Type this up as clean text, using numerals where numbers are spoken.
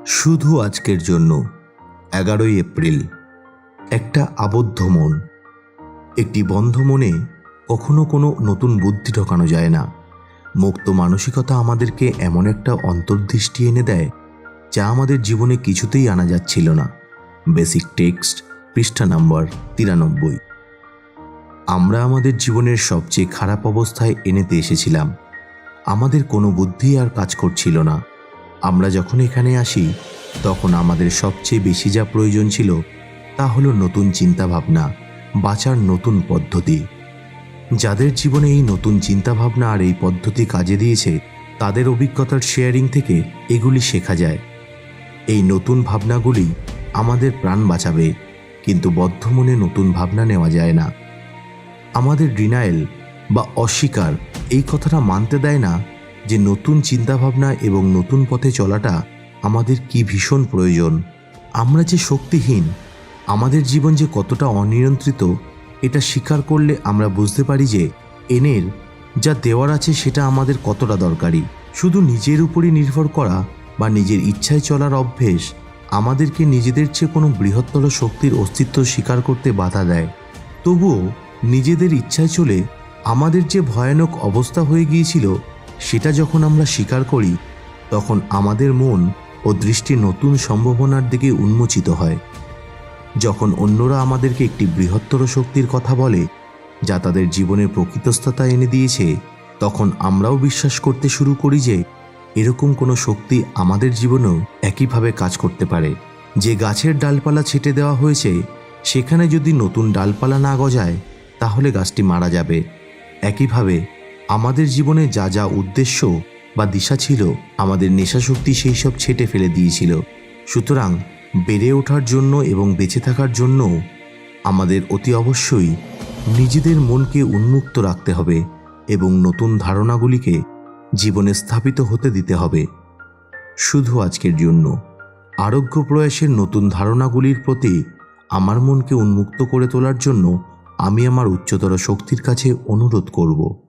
শুধু আজকের জন্য 11ই এপ্রিল। একটা আবদ্ধ মন, একটি বন্ধ মনে কখনো কোনো নতুন বুদ্ধি ঢোকানো যায় না। মুক্ত মানসিকতা আমাদেরকে এমন একটা অন্তর্দৃষ্টি এনে দেয় যা আমাদের জীবনে কিছুতেই আনা যাচ্ছিল না। বেসিক টেক্সট, পৃষ্ঠা নম্বর 93। আমরা আমাদের জীবনের সবচেয়ে খারাপ অবস্থায় এনেতে এসেছিলাম। আমাদের কোনো বুদ্ধি আর কাজ করছিল না। আমরা যখন এখানে আসি তখন আমাদের সবচেয়ে বেশি যা প্রয়োজন ছিল তা হলো নতুন চিন্তাভাবনা, বাঁচার নতুন পদ্ধতি। যাদের জীবনে এই নতুন চিন্তাভাবনা আর এই পদ্ধতি কাজে দিয়েছে তাদের অভিজ্ঞতার শেয়ারিং থেকে এগুলি শেখা যায়। এই নতুন ভাবনাগুলি আমাদের প্রাণ বাঁচাবে, কিন্তু বদ্ধ মনে নতুন ভাবনা নেওয়া যায় না। আমাদের ডিনায়েল বা অস্বীকার এই কথাটা মানতে দেয় না যে নতুন চিন্তাভাবনা এবং নতুন পথে চলাটা আমাদের কি ভীষণ প্রয়োজন। আমরা যে শক্তিহীন, আমাদের জীবন যে কতটা অনিয়ন্ত্রিত, এটা স্বীকার করলে আমরা বুঝতে পারি যে এনের যা দেওয়ার আছে সেটা আমাদের কতটা দরকারি। শুধু নিজের উপরই নির্ভর করা বা নিজের ইচ্ছায় চলার অভ্যেস আমাদেরকে নিজেদের চেয়ে কোনো বৃহত্তর শক্তির অস্তিত্ব স্বীকার করতে বাধা দেয়। তবুও নিজেদের ইচ্ছায় চলে আমাদের যে ভয়ানক অবস্থা হয়ে গিয়েছিল সেটা যখন আমরা স্বীকার করি তখন আমাদের মন ও দৃষ্টি নতুন সম্ভাবনার দিকে উন্মোচিত হয়। যখন অন্যরা আমাদেরকে একটি বৃহত্তর শক্তির কথা বলে যা তাদের জীবনের প্রকৃতস্থতা এনে দিয়েছে, তখন আমরাও বিশ্বাস করতে শুরু করি যে এরকম কোনো শক্তি আমাদের জীবনেও একইভাবে কাজ করতে পারে। যে গাছের ডালপালা ছেটে দেওয়া হয়েছে সেখানে যদি নতুন ডালপালা না গজায় তাহলে গাছটি মারা যাবে। একইভাবে আমাদের জীবনে যা যা উদ্দেশ্য বা দিশা ছিল আমাদের নেশাশক্তি সেই সব ছেটে ফেলে দিয়েছিল। সুতরাং বেড়ে ওঠার জন্য এবং বেঁচে থাকার জন্য আমাদের অতি অবশ্যই নিজেদের মনকে উন্মুক্ত রাখতে হবে এবং নতুন ধারণাগুলিকে জীবনে স্থাপিত হতে দিতে হবে। শুধু আজকের জন্য আরোগ্য প্রয়াসের নতুন ধারণাগুলির প্রতি আমার মনকে উন্মুক্ত করে তোলার জন্য আমি আমার উচ্চতর শক্তির কাছে অনুরোধ করব।